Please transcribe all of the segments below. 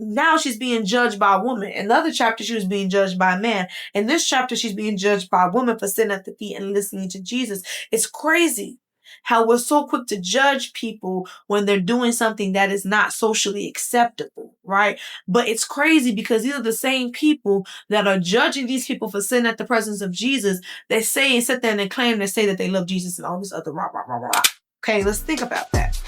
now she's being judged by a woman. In the other chapter, she was being judged by a man. In this chapter, she's being judged by a woman for sitting at the feet and listening to Jesus. It's crazy how we're so quick to judge people when they're doing something that is not socially acceptable, right? But it's crazy because these are the same people that are judging these people for sitting at the presence of Jesus. They say and sit there and they claim to say that they love Jesus and all this other rah, rah, rah, rah. Okay, let's think about that.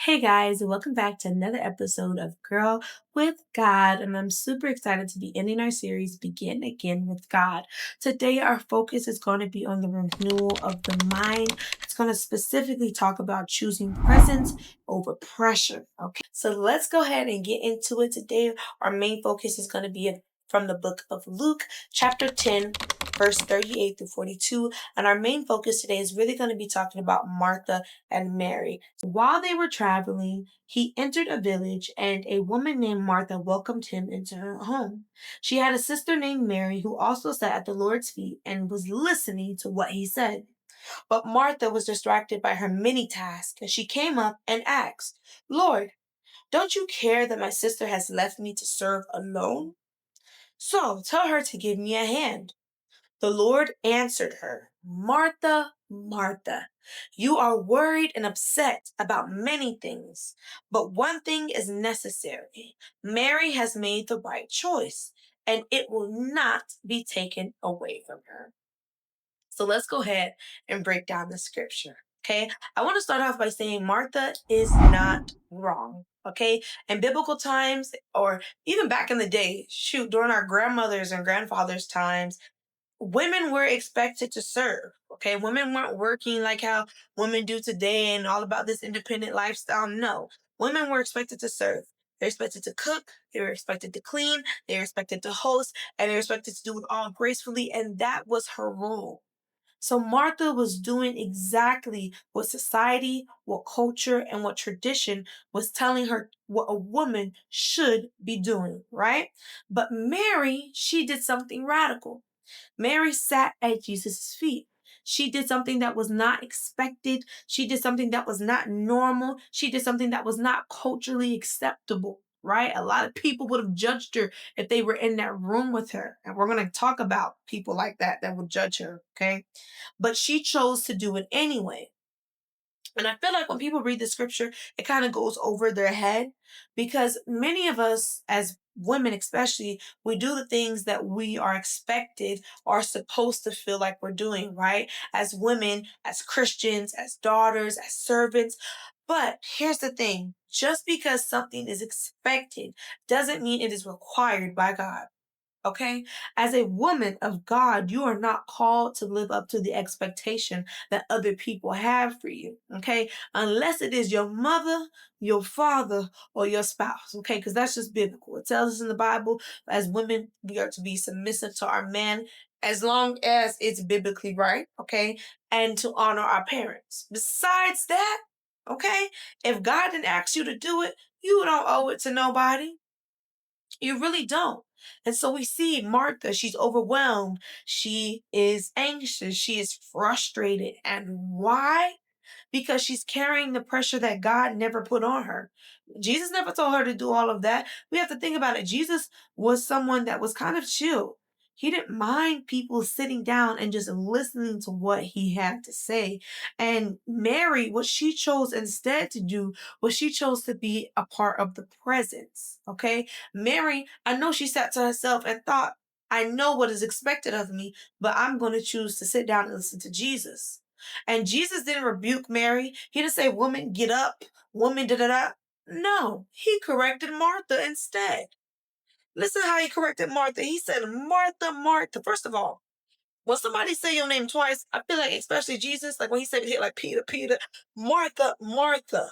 Hey guys, welcome back to another episode of Girl with God, and I'm super excited to be ending our series Begin Again with God. Today, our focus is going to be on the renewal of the mind. It's going to specifically talk about choosing presence over pressure. Okay, so let's go ahead and get into it today. Our main focus is going to be from the book of Luke, chapter 10, verse 38 through 42. And our main focus today is really going to be talking about Martha and Mary. While they were traveling, he entered a village, and a woman named Martha welcomed him into her home. She had a sister named Mary who also sat at the Lord's feet and was listening to what he said. But Martha was distracted by her many tasks, and she came up and asked, Lord, don't you care that my sister has left me to serve alone? So tell her to give me a hand. The Lord answered her, Martha, Martha, you are worried and upset about many things, but one thing is necessary. Mary has made the right choice, and it will not be taken away from her. So let's go ahead and break down the scripture. Okay, I want to start off by saying Martha is not wrong. Okay, in biblical times, or even back in the day, shoot, during our grandmothers and grandfathers' times, women were expected to serve. Okay, women weren't working like how women do today and all about this independent lifestyle. No, women were expected to serve. They're expected to cook, they were expected to clean, they were expected to host, and they were expected to do it all gracefully, and that was her role. So Martha was doing exactly what society, what culture, and what tradition was telling her what a woman should be doing, right? But Mary, she did something radical. Mary sat at Jesus' feet. She did something that was not expected. She did something that was not normal. She did something that was not culturally acceptable, right? A lot of people would have judged her if they were in that room with her. And we're going to talk about people like that would judge her, okay? But she chose to do it anyway. And I feel like when people read the scripture, it kind of goes over their head because many of us, as women especially, we do the things that we are expected or supposed to feel like we're doing, right? As women, as Christians, as daughters, as servants. But here's the thing, just because something is expected doesn't mean it is required by God. Okay? As a woman of God, you are not called to live up to the expectation that other people have for you. Okay? Unless it is your mother, your father, or your spouse. Okay? Because that's just biblical. It tells us in the Bible, as women, we are to be submissive to our men as long as it's biblically right. Okay? And to honor our parents. Besides that, okay? If God didn't ask you to do it, you don't owe it to nobody. You really don't. And so we see Martha, she's overwhelmed. She is anxious. She is frustrated. And why? Because she's carrying the pressure that God never put on her. Jesus never told her to do all of that. We have to think about it. Jesus was someone that was kind of chill. He didn't mind people sitting down and just listening to what he had to say. And Mary, what she chose instead to do was she chose to be a part of the presence. Okay. Mary, I know she sat to herself and thought, I know what is expected of me, but I'm going to choose to sit down and listen to Jesus. And Jesus didn't rebuke Mary. He didn't say, woman, get up, woman, da da da. No, he corrected Martha instead. Listen how he corrected Martha. He said, Martha, Martha. First of all, when somebody say your name twice, I feel like, especially Jesus, like when he said it, like Peter, Peter, Martha, Martha.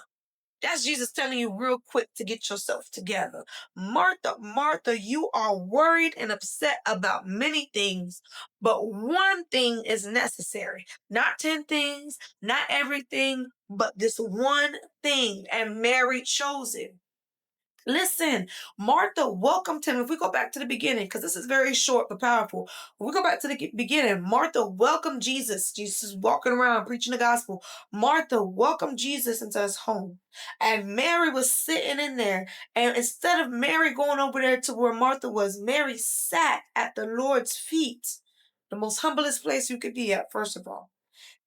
That's Jesus telling you real quick to get yourself together. Martha, Martha, you are worried and upset about many things, but one thing is necessary. Not 10 things, not everything, but this one thing. And Mary chose it. Listen, Martha welcomed him. If we go back to the beginning, because this is very short but powerful. If we go back to the beginning, Martha welcomed Jesus. Jesus is walking around preaching the gospel. Martha welcomed Jesus into his home. And Mary was sitting in there. And instead of Mary going over there to where Martha was, Mary sat at the Lord's feet. The most humblest place you could be at, first of all,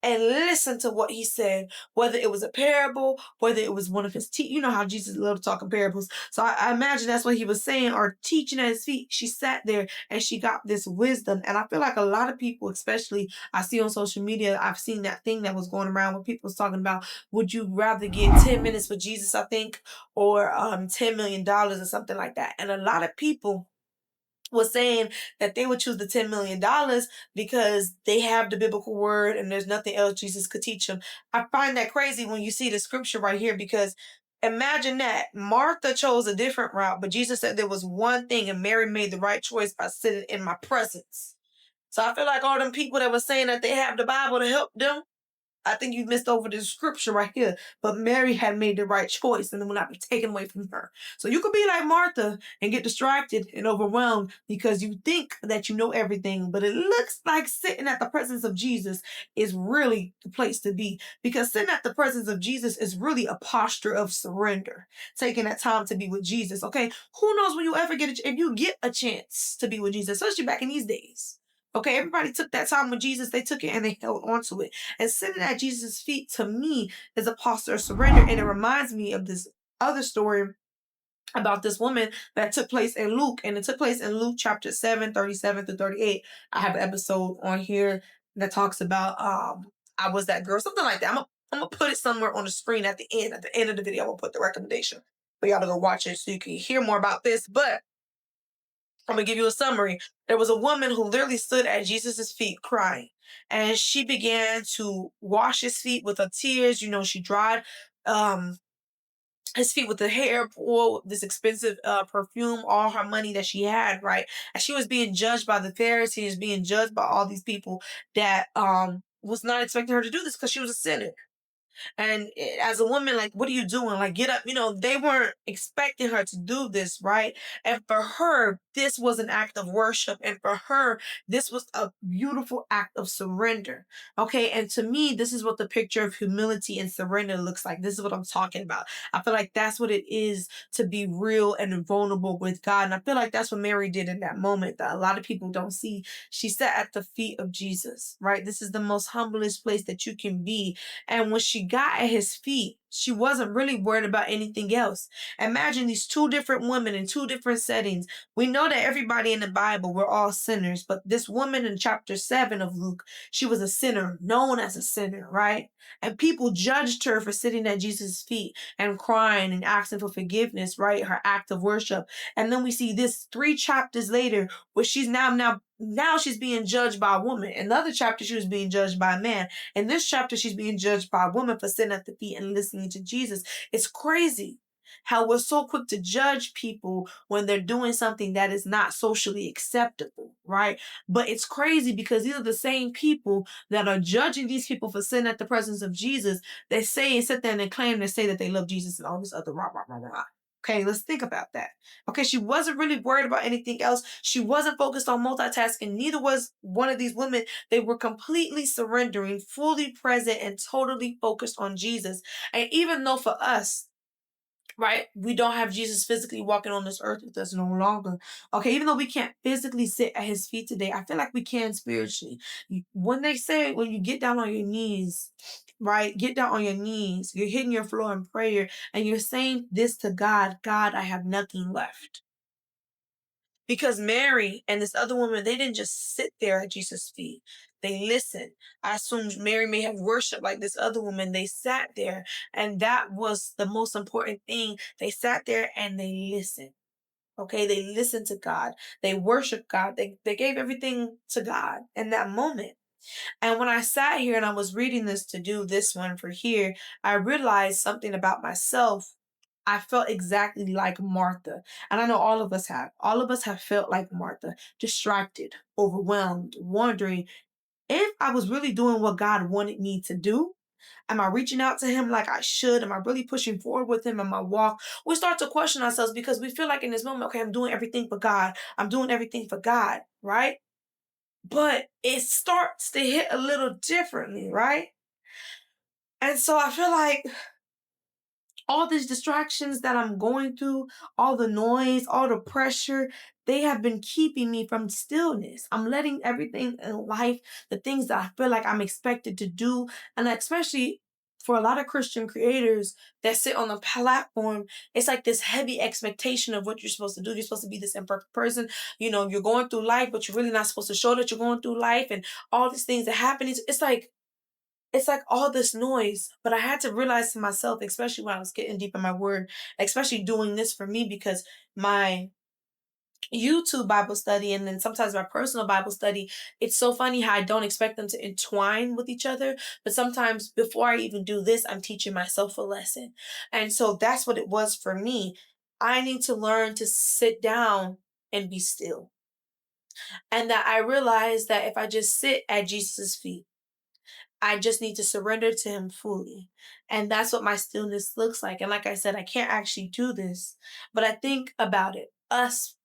and listen to what he said, whether it was a parable, whether it was one of his you know how Jesus loved to talk in parables. So I imagine that's what he was saying or teaching at his feet. She sat there and she got this wisdom. And I feel like a lot of people, especially I see on social media, I've seen that thing that was going around where people was talking about, would you rather get 10 minutes with Jesus, I think, or $10 million or something like that. And a lot of people was saying that they would choose the $10 million because they have the biblical word and there's nothing else Jesus could teach them. I find that crazy when you see the scripture right here, because imagine that Martha chose a different route, but Jesus said there was one thing and Mary made the right choice by sitting in my presence. So I feel like all them people that were saying that they have the Bible to help them, I think you missed over the scripture right here. But Mary had made the right choice and it will not be taken away from her. So you could be like Martha and get distracted and overwhelmed because you think that you know everything, but it looks like sitting at the presence of Jesus is really the place to be, because sitting at the presence of Jesus is really a posture of surrender, taking that time to be with Jesus. Okay, who knows when you ever if you get a chance to be with Jesus, especially back in these days. Okay, everybody took that time with Jesus, they took it and they held on to it. And sitting at Jesus' feet, to me, is a posture of surrender. And it reminds me of this other story about this woman that took place in Luke. And it took place in Luke chapter 7, 37 to 38. I have an episode on here that talks about I was that girl, something like that. I'm gonna put it somewhere on the screen at the end. At the end of the video, I'm gonna put the recommendation for y'all to go watch it so you can hear more about this. But I'm gonna give you a summary. There was a woman who literally stood at Jesus' feet crying, and she began to wash his feet with her tears. You know, she dried um his feet with the hair oil, this expensive perfume, all her money that she had, right? And she was being judged by the Pharisees, being judged by all these people that was not expecting her to do this because she was a sinner. And as a woman, like, what are you doing? Like, get up. You know, they weren't expecting her to do this, right? And for her, this was an act of worship. And for her, this was a beautiful act of surrender. Okay. And to me, this is what the picture of humility and surrender looks like. This is what I'm talking about. I feel like that's what it is to be real and vulnerable with God. And I feel like that's what Mary did in that moment that a lot of people don't see. She sat at the feet of Jesus, right? This is the most humblest place that you can be. And when she got at his feet, she wasn't really worried about anything else. Imagine these two different women in two different settings. We know that everybody in the Bible were all sinners, but this woman in chapter 7 of Luke, she was a sinner, known as a sinner, right? And people judged her for sitting at Jesus' feet and crying and asking for forgiveness, right? Her act of worship. And then we see this 3 chapters later where she's now she's being judged by a woman. In another chapter, she was being judged by a man. In this chapter, she's being judged by a woman for sitting at the feet and listening to Jesus. It's crazy how we're so quick to judge people when they're doing something that is not socially acceptable, right? But it's crazy because these are the same people that are judging these people for sitting at the presence of Jesus. They say and sit there and claim to say that they love Jesus and all this other rah, rah, rah, rah. Okay, let's think about that. Okay, she wasn't really worried about anything else. She wasn't focused on multitasking. Neither was one of these women. They were completely surrendering, fully present, and totally focused on Jesus. And even though for us, right, we don't have Jesus physically walking on this earth with us no longer. Okay, even though we can't physically sit at his feet today, I feel like we can spiritually. When they say, when you get down on your knees, right, get down on your knees, you're hitting your floor in prayer, and you're saying this to God: God, I have nothing left. Because Mary and this other woman, they didn't just sit there at Jesus' feet. They listened. I assume Mary may have worshiped like this other woman. They sat there, and that was the most important thing. They sat there and they listened. Okay, they listened to God. They worshiped God. They gave everything to God in that moment. And when I sat here and I was reading this to do this one for here, I realized something about myself. I felt exactly like Martha. And I know all of us have. All of us have felt like Martha, distracted, overwhelmed, wondering if I was really doing what God wanted me to do. Am I reaching out to him like I should? Am I really pushing forward with him in my walk? We start to question ourselves because we feel like in this moment, okay, I'm doing everything for God. I'm doing everything for God, right? But it starts to hit a little differently, right? And so I feel like all these distractions that I'm going through, all the noise, all the pressure, they have been keeping me from stillness. I'm letting everything in life, the things that I feel like I'm expected to do, and especially for a lot of Christian creators that sit on the platform, it's like this heavy expectation of what you're supposed to do. You're supposed to be this imperfect person. You know, you're going through life, but you're really not supposed to show that you're going through life and all these things that happen. It's like all this noise, but I had to realize to myself, especially when I was getting deep in my word, especially doing this for me because my YouTube Bible study and then sometimes my personal Bible study, it's so funny how I don't expect them to entwine with each other. But sometimes before I even do this, I'm teaching myself a lesson. And so that's what it was for me. I need to learn to sit down and be still. And that I realized that if I just sit at Jesus' feet, I just need to surrender to him fully. And that's what my stillness looks like. And like I said, I can't actually do this, but I think about it. Us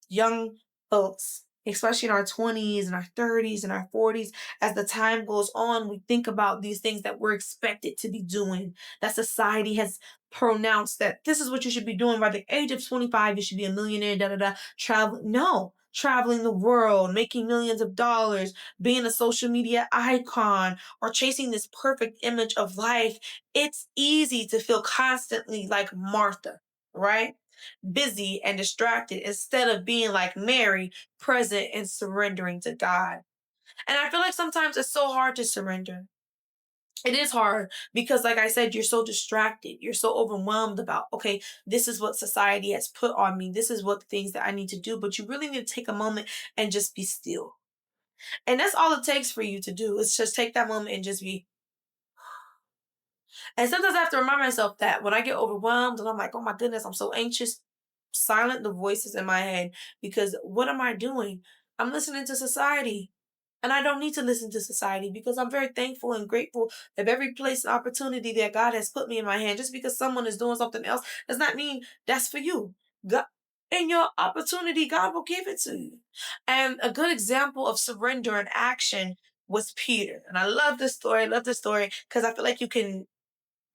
young folks, especially in our 20s and our 30s and our 40s, as the time goes on, we think about these things that we're expected to be doing, that society has pronounced that this is what you should be doing by the age of 25, you should be a millionaire, da da da, travel. No, traveling the world, making millions of dollars, being a social media icon, or chasing this perfect image of life. It's easy to feel constantly like Martha, right? Busy and distracted instead of being like Mary, present and surrendering to God. And I feel like sometimes it's so hard to surrender. It is hard because, like I said, you're so distracted. You're so overwhelmed about, okay, this is what society has put on me. This is what the things that I need to do. But you really need to take a moment and just be still. And that's all it takes for you to do. It's just take that moment and just be. And sometimes I have to remind myself that when I get overwhelmed and I'm like, oh my goodness, I'm so anxious, silent the voices in my head because what am I doing? I'm listening to society. And I don't need to listen to society because I'm very thankful and grateful of every place and opportunity that God has put me in my hand. Just because someone is doing something else does not mean that's for you. God, in your opportunity, God will give it to you. And a good example of surrender and action was Peter. And I love this story. I love this story because I feel like you can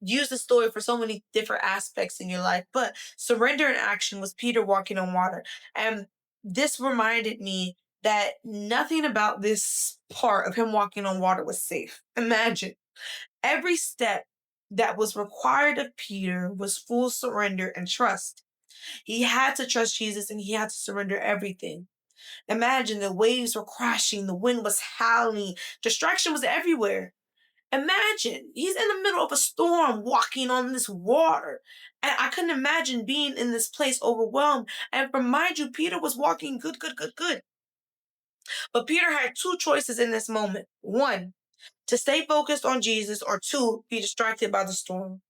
use the story for so many different aspects in your life. But surrender in action was Peter walking on water. And this reminded me that nothing about this part of him walking on water was safe. Imagine every step that was required of Peter was full surrender and trust. He had to trust Jesus and he had to surrender everything. Imagine the waves were crashing, the wind was howling, distraction was everywhere. Imagine he's in the middle of a storm walking on this water. And I couldn't imagine being in this place overwhelmed. And remind you, Peter was walking good, good, good, good. But Peter had two choices in this moment. One, to stay focused on Jesus, or two, be distracted by the storm.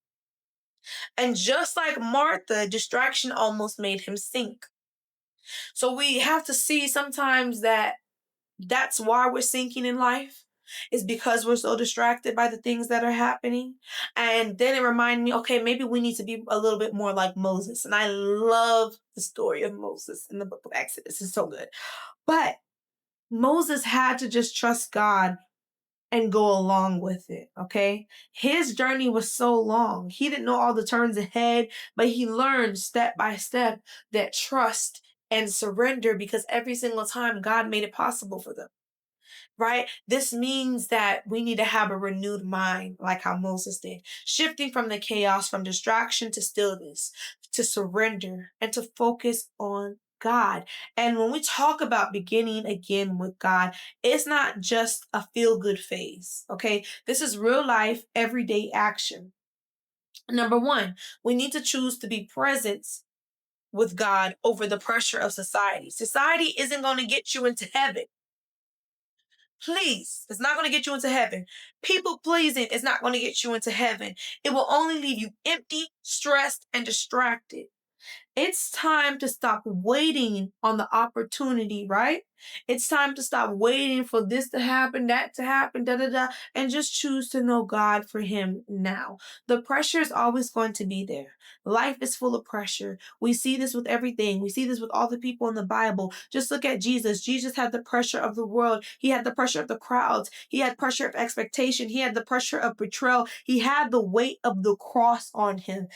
And just like Martha, distraction almost made him sink. So we have to see sometimes that that's why we're sinking in life is because we're so distracted by the things that are happening. And then it reminded me, okay, maybe we need to be a little bit more like Moses. And I love the story of Moses in the book of Exodus. It's so good. But Moses had to just trust God and go along with it, okay? His journey was so long. He didn't know all the turns ahead, but he learned step by step that trust and surrender because every single time God made it possible for them, right? This means that we need to have a renewed mind, like how Moses did, shifting from the chaos, from distraction to stillness, to surrender, and to focus on God. And when we talk about beginning again with God, it's not just a feel good phase, okay? This is real life, everyday action. Number one, we need to choose to be present with God over the pressure of society. Society isn't going to get you into heaven. Please, it's not going to get you into heaven. People pleasing is not going to get you into heaven. It will only leave you empty, stressed, and distracted. It's time to stop waiting on the opportunity, right? It's time to stop waiting for this to happen, that to happen, da da da, and just choose to know God for Him now. The pressure is always going to be there. Life is full of pressure. We see this with everything. We see this with all the people in the Bible. Just look at Jesus. Jesus had the pressure of the world. He had the pressure of the crowds. He had pressure of expectation. He had the pressure of betrayal. He had the weight of the cross on him.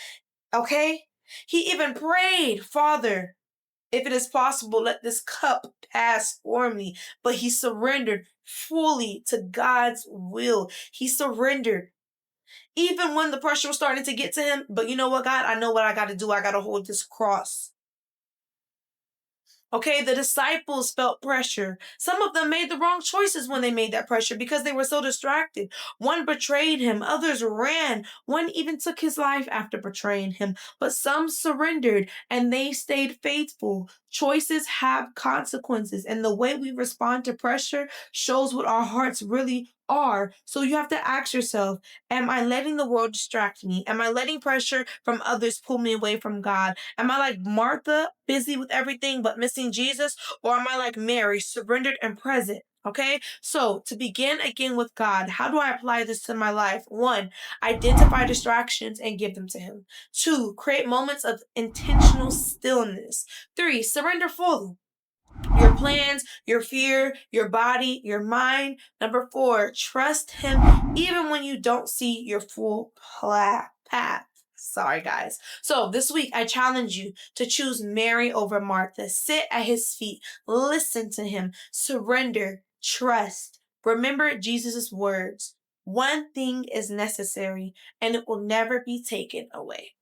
Okay? He even prayed, Father, if it is possible, let this cup pass for me. But he surrendered fully to God's will. He surrendered. Even when the pressure was starting to get to him, but you know what, God? I know what I got to do. I got to hold this cross. Okay, the disciples felt pressure. Some of them made the wrong choices when they made that pressure because they were so distracted. One betrayed him, others ran. One even took his life after betraying him. But some surrendered and they stayed faithful. Choices have consequences, and the way we respond to pressure shows what our hearts really are. So you have to ask yourself, am I letting the world distract me? Am I letting pressure from others pull me away from God? Am I like Martha, busy with everything but missing Jesus? Or am I like Mary, surrendered and present? Okay, so to begin again with God, how do I apply this to my life? One, identify distractions and give them to Him. Two, create moments of intentional stillness. Three, surrender fully. Your plans, your fear, your body, your mind. Number four, trust Him even when you don't see your full path. Sorry, guys. So this week, I challenge you to choose Mary over Martha. Sit at His feet, listen to Him, surrender, trust. Remember Jesus' words. One thing is necessary, and it will never be taken away.